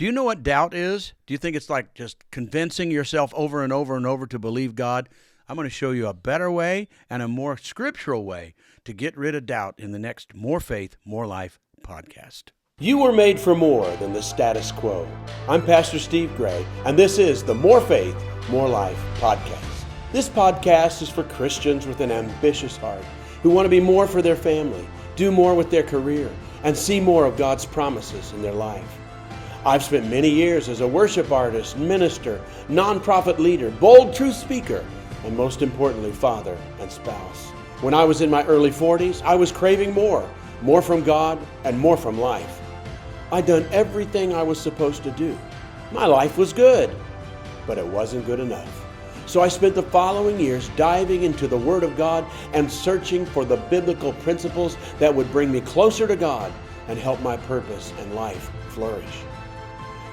Do you know what doubt is? Do you think it's like just convincing yourself over and over and over to believe God? I'm going to show you a better way and a more scriptural way to get rid of doubt in the next More Faith, More Life podcast. You were made for more than the status quo. I'm Pastor Steve Gray, and this is the More Faith, More Life podcast. This podcast is for Christians with an ambitious heart who want to be more for their family, do more with their career, and see more of God's promises in their life. I've spent many years as a worship artist, minister, nonprofit leader, bold truth speaker, and most importantly, father and spouse. When I was in my early 40s, I was craving more from God and more from life. I'd done everything I was supposed to do. My life was good, but it wasn't good enough. So I spent the following years diving into the Word of God and searching for the biblical principles that would bring me closer to God and help my purpose and life flourish.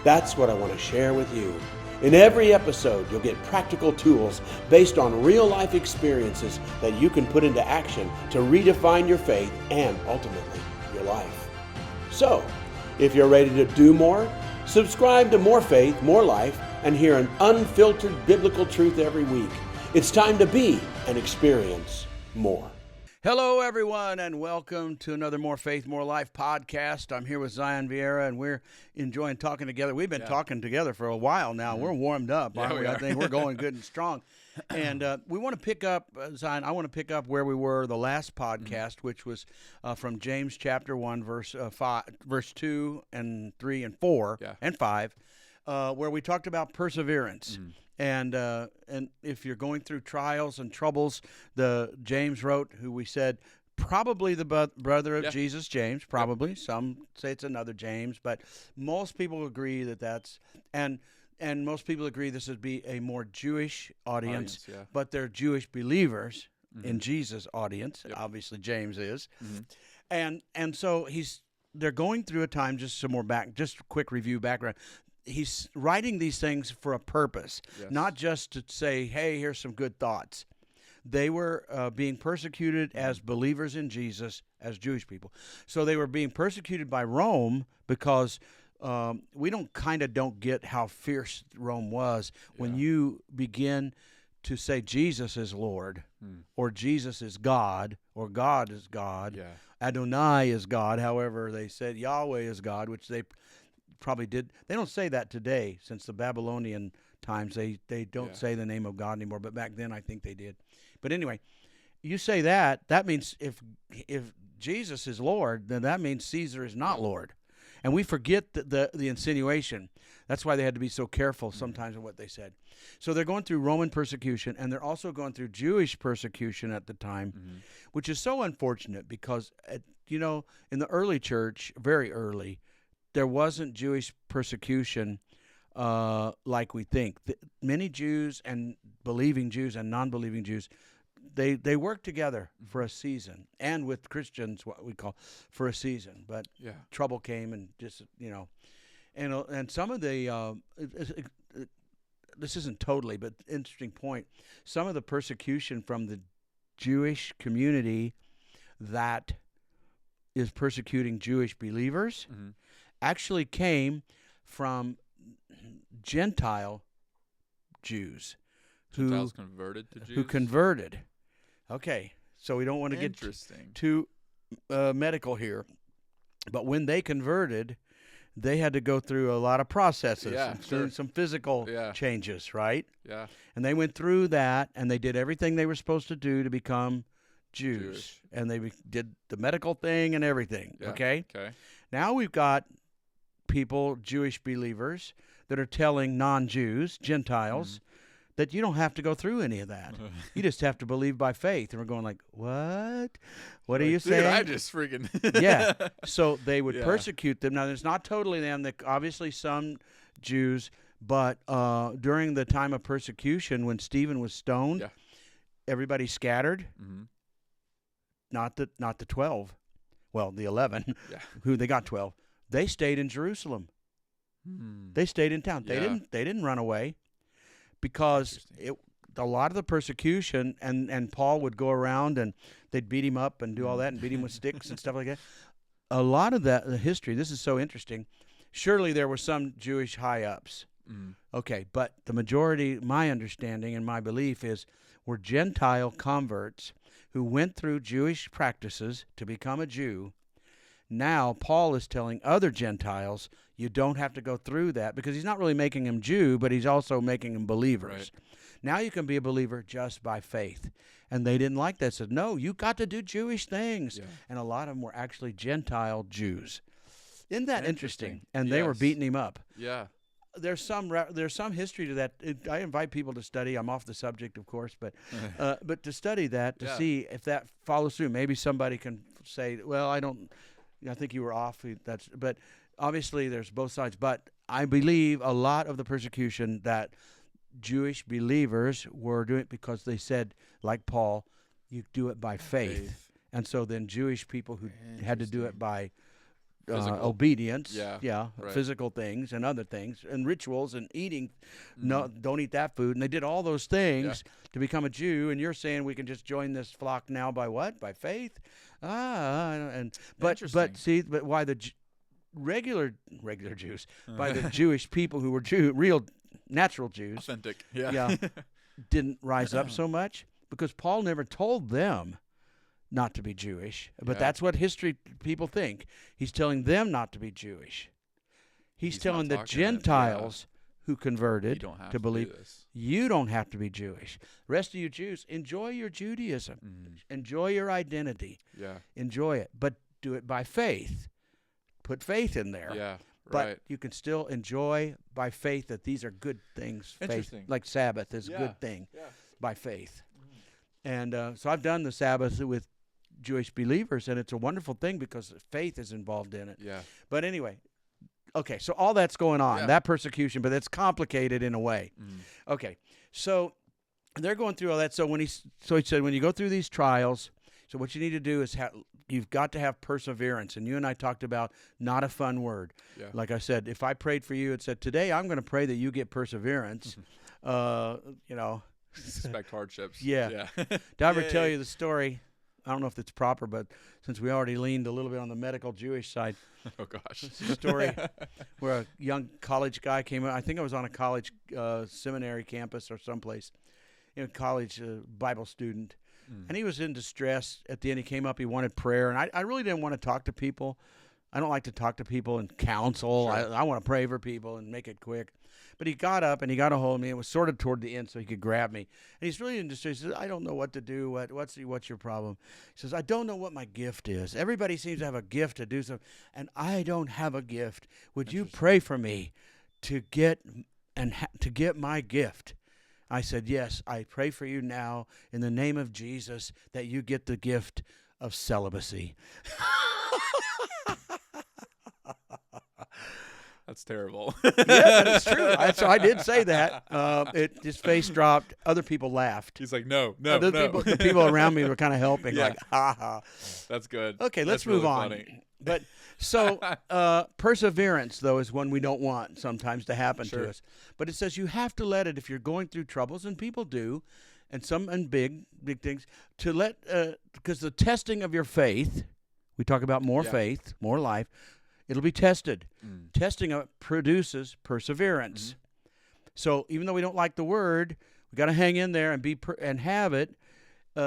That's what I want to share with you. In every episode, you'll get practical tools based on real-life experiences that you can put into action to redefine your faith and, ultimately, your life. So, if you're ready to do more, subscribe to More Faith, More Life, and hear an unfiltered biblical truth every week. It's time to be and experience more. Hello, everyone, and welcome to another More Faith, More Life podcast. I'm here with Zion Vierra, and we're enjoying talking together. We've been talking together for a while now. We're warmed up. Aren't we? I think we're going good and strong. And we want to pick up, Zion, I want to pick up where we were the last podcast, which was from James chapter 1, verse 2 and 3 and 4 and 5, where we talked about perseverance. And if you're going through trials and troubles, James wrote, who we said probably the brother of Jesus, James, probably. Some say it's another James, but most people agree that's and most people agree this would be a more Jewish audience. But they're Jewish believers in Jesus' audience. Obviously, James is, and so they're going through a time. Just a quick review background. He's writing these things for a purpose, not just to say, hey, here's some good thoughts. They were being persecuted as believers in Jesus, as Jewish people. So they were being persecuted by Rome because we don't get how fierce Rome was when you begin to say Jesus is Lord, or Jesus is God, or God is God, Adonai is God. However, they said Yahweh is God, which they probably did. They don't say that today, since the Babylonian times. They don't say the name of God anymore, but back then I think they did. But anyway, you say that means if Jesus is Lord, then that means Caesar is not Lord. And we forget the insinuation. That's why they had to be so careful sometimes in what they said. So they're going through Roman persecution, and they're also going through Jewish persecution at the time, which is so unfortunate because, in the early church, very early, there wasn't Jewish persecution like we think. Many Jews and believing Jews and non-believing Jews, they worked together for a season, and with Christians, what we call for a season. But trouble came, and just and some of the this isn't totally, but interesting point. Some of the persecution from the Jewish community that is persecuting Jewish believers actually came from Gentile Jews Gentiles converted to Jews? Who converted. Okay, so we don't want to get too medical here, but when they converted, they had to go through a lot of processes, some physical changes, right? Yeah. And they went through that, and they did everything they were supposed to do to become Jews. And they did the medical thing and everything, okay? Now we've got people, Jewish believers, that are telling non-Jews, Gentiles, that you don't have to go through any of that. You just have to believe by faith. And we're going like, what? What are you saying? I just freaking... So they would persecute them. Now, there's not totally them. Obviously, some Jews, but during the time of persecution, when Stephen was stoned, everybody scattered. Not the 12. Well, the 11, who they got 12. They stayed in Jerusalem. They stayed in town. They didn't run away, because a lot of the persecution, and Paul would go around and they'd beat him up and do all that and beat him with sticks and stuff like that. A lot of that, the history, this is so interesting, Surely there were some Jewish high-ups. Okay, but the majority, my understanding and my belief is, were Gentile converts who went through Jewish practices to become a Jew. Now Paul is telling other Gentiles, you don't have to go through that, because he's not really making them Jew, but he's also making them believers. Right. Now you can be a believer just by faith. And they didn't like that. Said, no, you got to do Jewish things. Yeah. And a lot of them were actually Gentile Jews. Isn't that interesting? And Yes. they were beating him up. Yeah. There's some history to that. I invite people to study. I'm off the subject, of course, but to study that, to see if that follows through. Maybe somebody can say, well, I think you were off. But obviously there's both sides. But I believe a lot of the persecution that Jewish believers were doing, because they said, like Paul, you do it by faith. And so then Jewish people who had to do it by obedience, right. Physical things and other things and rituals and eating, no, don't eat that food. And they did all those things to become a Jew. And you're saying we can just join this flock now by what? By faith? But why the regular Jews, by the Jewish people who were real natural Jews, authentic, didn't rise up so much, because Paul never told them not to be Jewish, but that's what history people think. He's telling them not to be Jewish. He's telling the Gentiles who converted to believe, you don't have to be Jewish. The rest of you Jews, enjoy your Judaism. Enjoy your identity. Enjoy it, but do it by faith. Put faith in there. But you can still enjoy by faith that these are good things. Faith, like Sabbath is a good thing by faith. And so I've done the Sabbath with Jewish believers, and it's a wonderful thing because faith is involved in it. But anyway, okay, so all that's going on, that persecution, but it's complicated in a way. Okay, so they're going through all that. So he said, when you go through these trials, so what you need to do is you've got to have perseverance. And you and I talked about not a fun word. Like I said, if I prayed for you and said, today I'm going to pray that you get perseverance, expect hardships. Did I ever tell you the story? I don't know if it's proper, but since we already leaned a little bit on the medical Jewish side. Oh, gosh. It's a story where a young college guy came out. I think I was on a college seminary campus or someplace, college Bible student. And he was in distress. At the end, he came up. He wanted prayer. And I really didn't want to talk to people. I don't like to talk to people and counsel. I want to pray for people and make it quick. But he got up and he got a hold of me. It was sort of toward the end so he could grab me. And he's really in distress. He says, I don't know what to do. What's your problem? He says, I don't know what my gift is. Everybody seems to have a gift to do something, and I don't have a gift. Would you pray for me to get my gift? I said, yes, I pray for you now in the name of Jesus that you get the gift of celibacy. That's terrible. Yeah, but it's true. So I did say that. His face dropped. Other people laughed. He's like, no. The people around me were kind of helping, like, ha ha. That's good. Okay, let's move on. Funny. But so perseverance, though, is one we don't want sometimes to happen to us. But it says you have to let it if you're going through troubles, and people do, and big things, to let, because the testing of your faith, we talk about more faith, more life, it'll be tested. Testing produces perseverance. So even though we don't like the word, we got to hang in there and have it,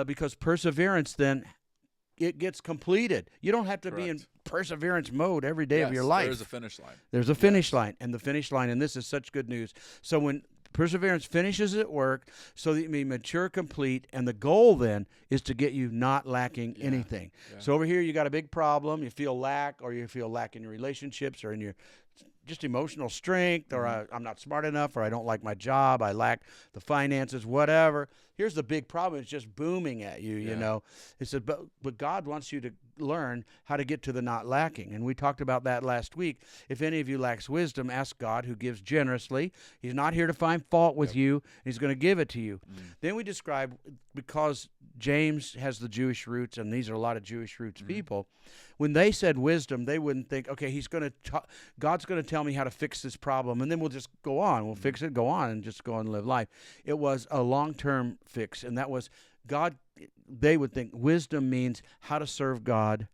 because perseverance then it gets completed. You don't have to be in perseverance mode every day of your life. There's a finish line. There's a finish line, and the finish line, and this is such good news. So when perseverance finishes at work, so that you may mature, complete, and the goal then is to get you not lacking anything. So over here you got a big problem, you feel lack, or you feel lack in your relationships or in your just emotional strength, or I'm not smart enough, or I don't like my job, I lack the finances, whatever. Here's the big problem. It's just booming at you, you know. It said, but God wants you to learn how to get to the not lacking. And we talked about that last week. If any of you lacks wisdom, ask God, who gives generously. He's not here to find fault with you. He's going to give it to you. Then we describe, because James has the Jewish roots, and these are a lot of Jewish roots people, when they said wisdom, they wouldn't think, okay, God's going to tell me how to fix this problem, and then we'll just go on. We'll fix it, go on, and just go on and live life. It was a long-term fix, and that was God. They would think wisdom means how to serve God,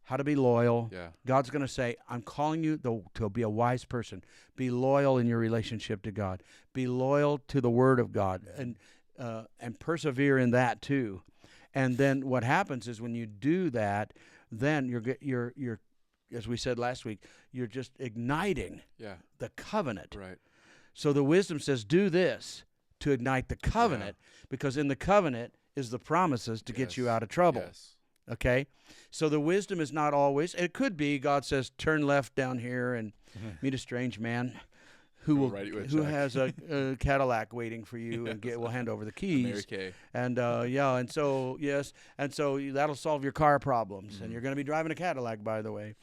how to be loyal. Yeah. God's going to say, I'm calling you to be a wise person. Be loyal in your relationship to God. Be loyal to the Word of God, and persevere in that too. And then what happens is when you do that, then you're as we said last week, you're just igniting the covenant. Right. So the wisdom says, do this to ignite the covenant, because in the covenant is the promises to get you out of trouble. Yes. Okay? So the wisdom is not always, it could be God says, turn left down here and meet a strange man who has a Cadillac waiting for you, and will hand over the keys. Mary Kay. And and so that'll solve your car problems. And you're going to be driving a Cadillac, by the way.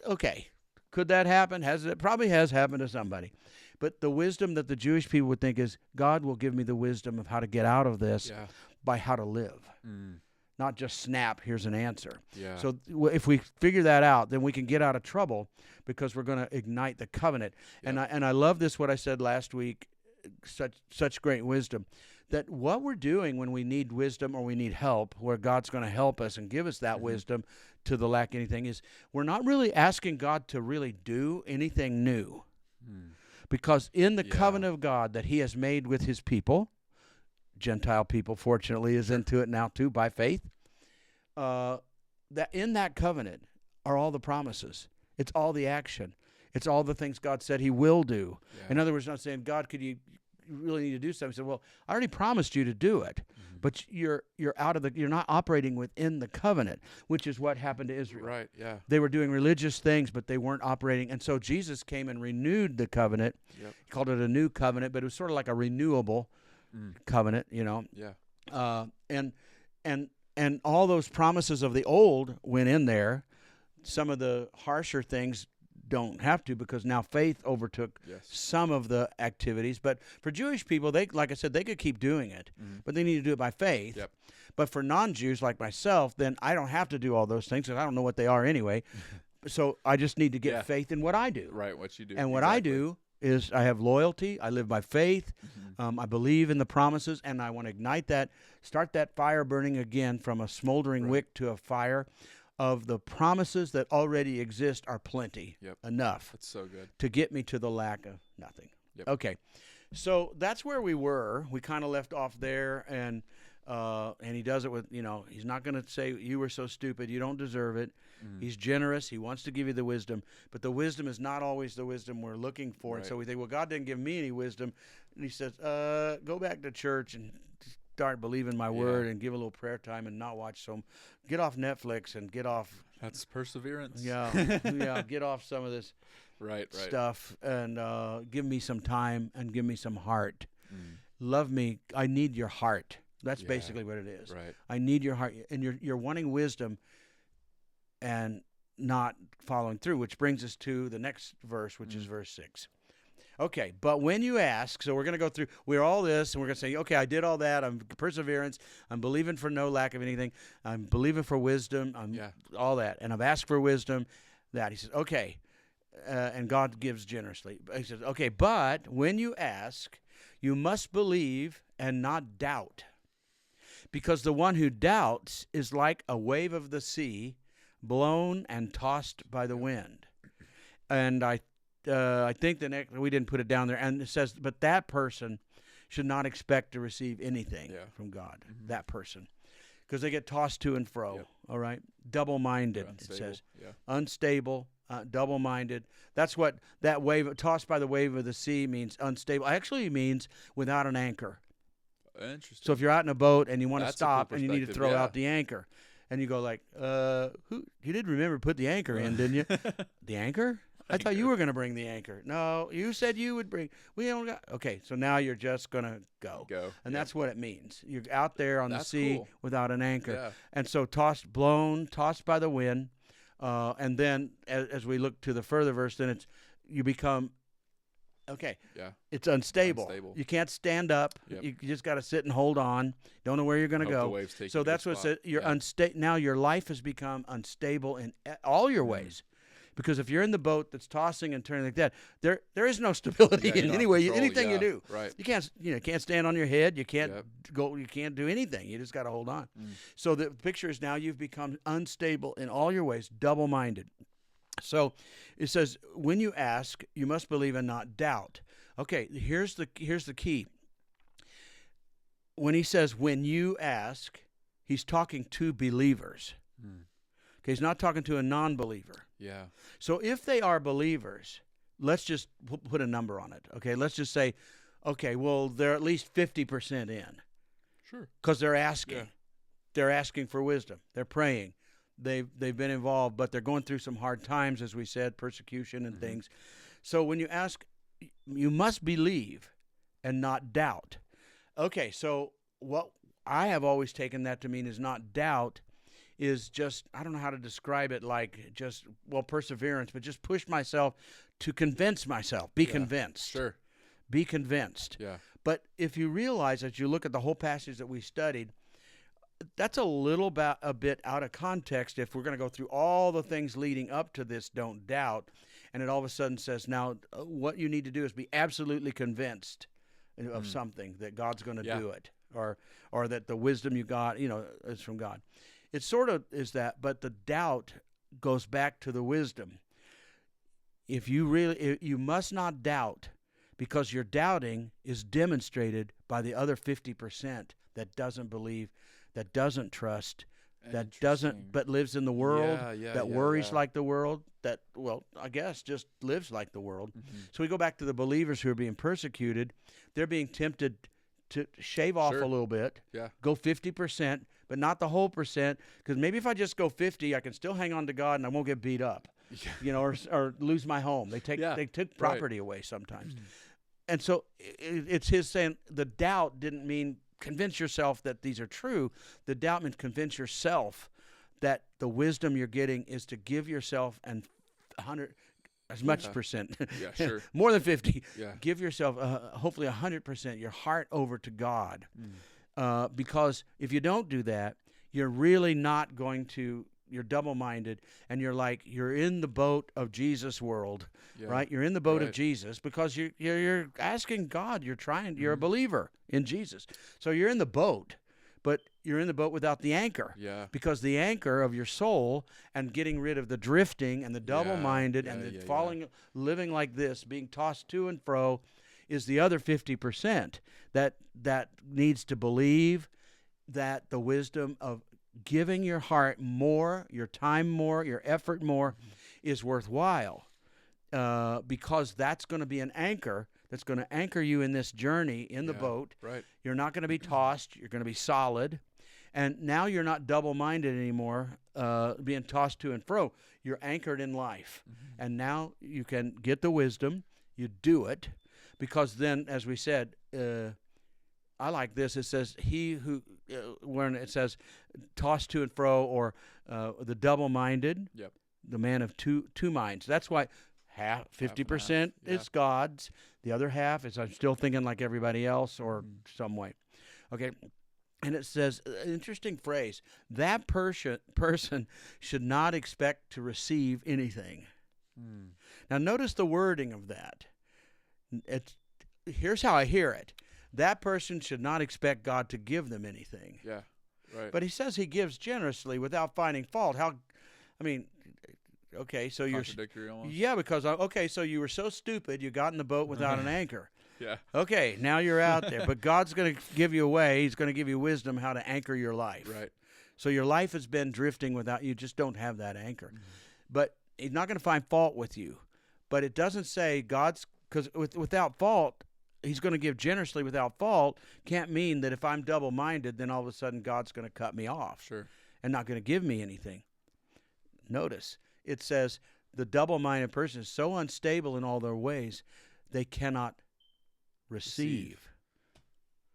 Okay, could that happen? It probably has happened to somebody. But the wisdom that the Jewish people would think is, God will give me the wisdom of how to get out of this by how to live. Not just snap, here's an answer. Yeah. So if we figure that out, then we can get out of trouble, because we're going to ignite the covenant. Yeah. And I love this, what I said last week, such great wisdom, that what we're doing when we need wisdom or we need help, where God's going to help us and give us that wisdom to the lack anything, is we're not really asking God to really do anything new. Because in the covenant of God that he has made with his people, Gentile people, fortunately, is into it now too by faith, that in that covenant are all the promises. It's all the action. It's all the things God said he will do. Yeah. In other words, not saying, God, could you really need to do something? He said, well, I already promised you to do it, but you're not operating within the covenant, which is what happened to Israel. Right, yeah. They were doing religious things, but they weren't operating. And so Jesus came and renewed the covenant. Yep. He called it a new covenant, but it was sort of like a renewable covenant, you know. Yeah. And all those promises of the old went in there. Some of the harsher things don't have to, because now faith overtook some of the activities. But for Jewish people, they, like I said, they could keep doing it, but they need to do it by faith. Yep. But for non-Jews like myself, then I don't have to do all those things, because I don't know what they are anyway. So I just need to get faith in what I do. Right, what you do. And what I do is I have loyalty. I live by faith. I believe in the promises, and I want to ignite that, start that fire burning again from a smoldering wick to a fire of the promises that already exist are plenty, enough. That's so good. To get me to the lack of nothing. Yep. Okay, so that's where we were. We kind of left off there, and he does it with, he's not going to say, you were so stupid, you don't deserve it. He's generous. He wants to give you the wisdom, but the wisdom is not always the wisdom we're looking for. Right. And so we think, well, God didn't give me any wisdom. And he says, go back to church and start believing my word and give a little prayer time and not watch get off Netflix and get off. That's perseverance. Yeah, get off some of this stuff and give me some time and give me some heart. Love me. I need your heart. That's basically what it is. Right. I need your heart, and you're wanting wisdom and not following through, which brings us to the next verse, which is verse 6. Okay, but when you ask, so we're going to go through, we're all this, and we're going to say, okay, I did all that, I'm perseverance, I'm believing for no lack of anything, I'm believing for wisdom, all that, and I've asked for wisdom, that. He says, okay, and God gives generously. He says, okay, but when you ask, you must believe and not doubt, because the one who doubts is like a wave of the sea, blown and tossed by the wind. And I think the next, we didn't put it down there, and it says, but that person should not expect to receive anything from God, that person, because they get tossed to and fro, all right? Double-minded, it says. Yeah. Unstable, double-minded. That's what that wave, tossed by the wave of the sea, means. Unstable. Actually means without an anchor. Interesting. So if you're out in a boat and you want to stop and you need to throw out the anchor, and you go like, you did remember to put the anchor in, didn't you? The anchor? I thought you were going to bring the anchor. No, you said you would bring. We don't got. Okay, so now you're just going to go. And that's what it means. You're out there on the sea without an anchor. Yeah. And so tossed by the wind. And then as we look to the further verse, then you become, it's unstable. You can't stand up. Yep. You just got to sit and hold on. Don't know where you're going to go. So that's what it says. Now your life has become unstable in all your ways, Because if you're in the boat that's tossing and turning like that, there is no stability in any way. Anything you do, you can't stand on your head. You can't go. You can't do anything. You just got to hold on. So the picture is now you've become unstable in all your ways, double-minded. So it says, when you ask, you must believe and not doubt. Okay, here's the key. When he says when you ask, he's talking to believers. Okay, he's not talking to a non-believer. Yeah. So if they are believers, let's just put a number on it. Okay, let's just say, okay, well, they're at least 50% in. Sure. Because they're asking. Yeah. They're asking for wisdom. They're praying. They've been involved, but they're going through some hard times, as we said, persecution and things. So when you ask, you must believe and not doubt. Okay, so what I have always taken that to mean is not doubt, is just, I don't know how to describe it, like just, perseverance, but just push myself to convince myself. Be convinced. Sure. Be convinced. Yeah. But if you realize, as you look at the whole passage that we studied, that's a bit out of context if we're going to go through all the things leading up to this don't doubt, and it all of a sudden says, now what you need to do is be absolutely convinced of something, that God's going to do it, or that the wisdom you got, is from God. It sort of is that, but the doubt goes back to the wisdom. You must not doubt, because your doubting is demonstrated by the other 50% that doesn't believe, that doesn't trust, that doesn't, but lives in the world, that worries like the world, that, I guess just lives like the world. So we go back to the believers who are being persecuted. They're being tempted to shave off a little bit, go 50%, but not the whole percent, because maybe if I just go 50, I can still hang on to God and I won't get beat up, or lose my home. They took property away sometimes. And so it's his saying the doubt didn't mean convince yourself that these are true. The doubt means convince yourself that the wisdom you're getting is to give yourself and 100 as much percent, more than 50. Give yourself hopefully 100% your heart over to God, because if you don't do that, you're really not going to. You're double-minded, and you're in the boat of Jesus' world, right? You're in the boat of Jesus because you're asking God. You're a believer in Jesus, so you're in the boat, but you're in the boat without the anchor. Because the anchor of your soul and getting rid of the drifting and the double-minded and the living like this, being tossed to and fro, is the other 50% that needs to believe that the wisdom of giving your heart more, your time more, your effort more is worthwhile, because that's going to be an anchor that's going to anchor you in this journey in the boat. Right. You're not going to be tossed. You're going to be solid. And now you're not double-minded anymore, being tossed to and fro. You're anchored in life. And now you can get the wisdom. You do it, because then, as we said, I like this. It says, when it says tossed to and fro, or the double-minded, the man of two minds. That's why 50% is God's. The other half is I'm still thinking like everybody else, or some way. Okay. And it says, interesting phrase, that person should not expect to receive anything. Now notice the wording of that. Here's how I hear it. That person should not expect God to give them anything. Yeah, right. But he says he gives generously without finding fault. Okay, so you're contradictory almost. Yeah, because so you were so stupid you got in the boat without an anchor. Yeah. Okay, now you're out there, but God's going to give you a way. He's going to give you wisdom how to anchor your life. Right. So your life has been drifting without you just don't have that anchor. But he's not going to find fault with you. But it doesn't say because without fault, he's going to give generously without fault can't mean that if I'm double-minded, then all of a sudden God's going to cut me off and not going to give me anything. Notice, it says the double-minded person is so unstable in all their ways, they cannot receive.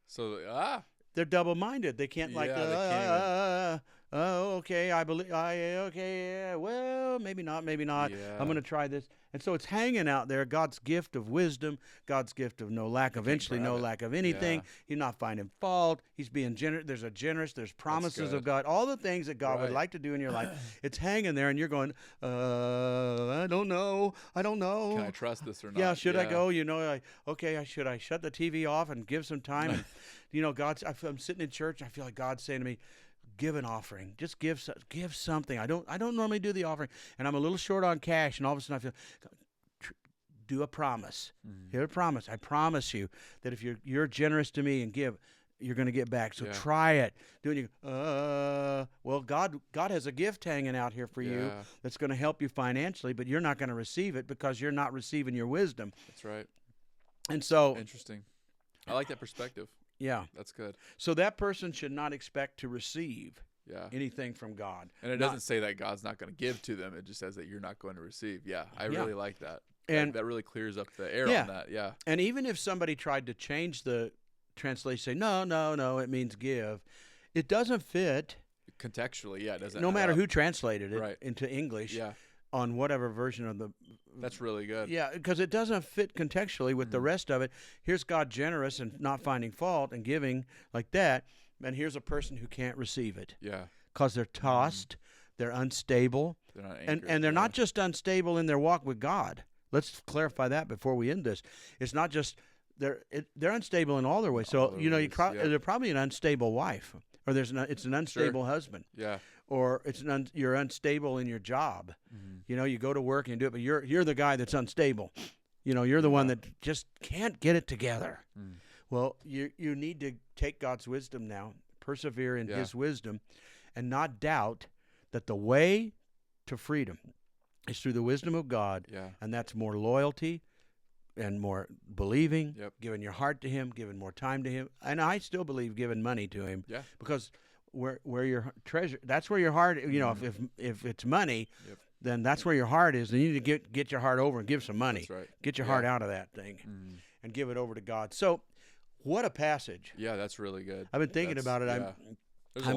So, they're double-minded. They can't oh, okay, I believe, okay, yeah, well, maybe not. Yeah. I'm going to try this. And so it's hanging out there, God's gift of wisdom, God's gift of no lack, eventually no lack of anything. Yeah. He's not finding fault. He's being generous. There's promises of God, all the things that God would like to do in your life. It's hanging there, and you're going, I don't know. Can I trust this or not? Yeah, should I go? Should I shut the TV off and give some time? And, I'm sitting in church, and I feel like God's saying to me, give an offering. Just give something. I don't normally do the offering, and I'm a little short on cash, and all of a sudden I feel, do a promise. Here a promise. I promise you that if you're generous to me and give, you're going to get back. So try it. Well, God has a gift hanging out here for you that's going to help you financially, but you're not going to receive it because you're not receiving your wisdom. That's right. And so interesting. I like that perspective. Yeah. That's good. So that person should not expect to receive anything from God. And it doesn't say that God's not going to give to them. It just says that you're not going to receive. Yeah, I really like that. And that really clears up the air on that. Yeah. And even if somebody tried to change the translation, say, no, it means give, it doesn't fit. Contextually, it doesn't. No matter who translated it into English. Yeah. On whatever version of the... That's really good. Yeah, because it doesn't fit contextually with the rest of it. Here's God generous and not finding fault and giving like that, and here's a person who can't receive it. Yeah. Because they're tossed, they're unstable, they're not anchored, and they're not just unstable in their walk with God. Let's clarify that before we end this. It's not just... They're unstable in all their ways. So, they're probably an unstable wife, or it's an unstable husband. Yeah. Or you're unstable in your job. You go to work and you do it, but you're the guy that's unstable. You're the one that just can't get it together. Well, you need to take God's wisdom now, persevere in His wisdom, and not doubt that the way to freedom is through the wisdom of God, and that's more loyalty and more believing, giving your heart to Him, giving more time to Him. And I still believe giving money to Him, because where your treasure, that's where your heart, if it's money, then that's where your heart is. And you need to get your heart over and give some money. That's right. Get your heart out of that thing and give it over to God. So what a passage. Yeah, that's really good. I've been thinking about it. Yeah. I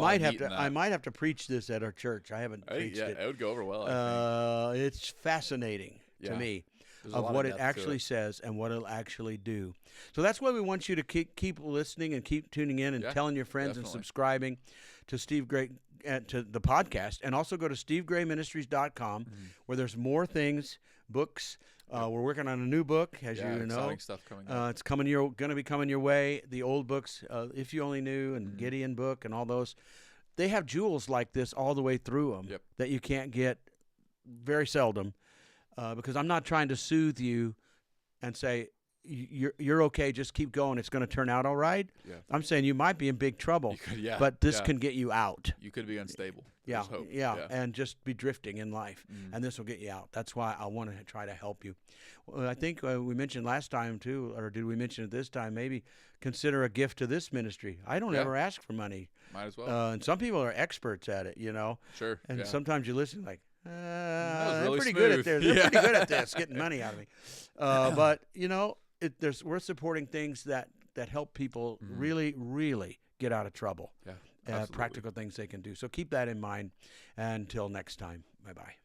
might have to preach this at our church. I haven't preached it. It would go over well, I think. It's fascinating to me. Of what it actually says and what it'll actually do. So that's why we want you to keep listening and keep tuning in and telling your friends and subscribing to Steve Gray, to the podcast. And also go to stevegrayministries.com where there's more things, books. We're working on a new book, as you know. Exciting stuff coming up. It's going to be coming your way. The old books, If You Only Knew and Gideon book and all those, they have jewels like this all the way through them that you can't get very seldom. Because I'm not trying to soothe you and say, you're okay, just keep going, it's going to turn out all right. Yeah. I'm saying you might be in big trouble, but this can get you out. You could be unstable. Yeah, and just be drifting in life, and this will get you out. That's why I want to try to help you. Well, I think we mentioned last time, too, or did we mention it this time, maybe consider a gift to this ministry. I don't ever ask for money. Might as well. And some people are experts at it, Sure. And sometimes you listen like, that was really pretty smooth. good at this. They're pretty good at this, getting money out of me. But we're supporting things that help people really, really get out of trouble. Yeah, practical things they can do. So keep that in mind. Until next time, bye bye.